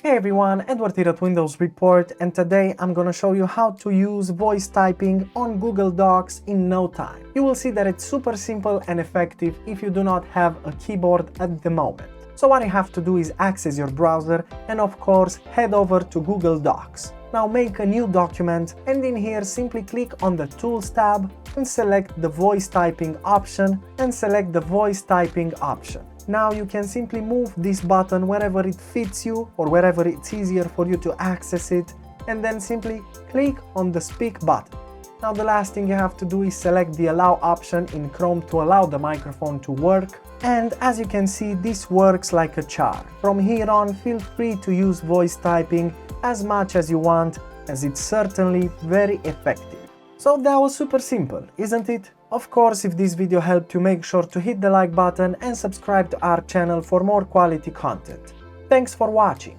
Hey everyone, Edward here at Windows Report, and today I'm gonna show you how to use voice typing on Google Docs in no time. You will see that it's super simple and effective if you do not have a keyboard at the moment. So what you have to do is access your browser and of course head over to Google Docs. Now make a new document and in here simply click on the Tools tab and select the voice typing option and select the voice typing option. Now you can simply move this button wherever it fits you or wherever it's easier for you to access it, and then simply click on the speak button. Now the last thing you have to do is select the allow option in Chrome to allow the microphone to work. And as you can see, this works like a charm. From here on, feel free to use voice typing as much as you want, as it's certainly very effective. So that was super simple, isn't it? Of course, if this video helped you, make sure to hit the like button and subscribe to our channel for more quality content. Thanks for watching.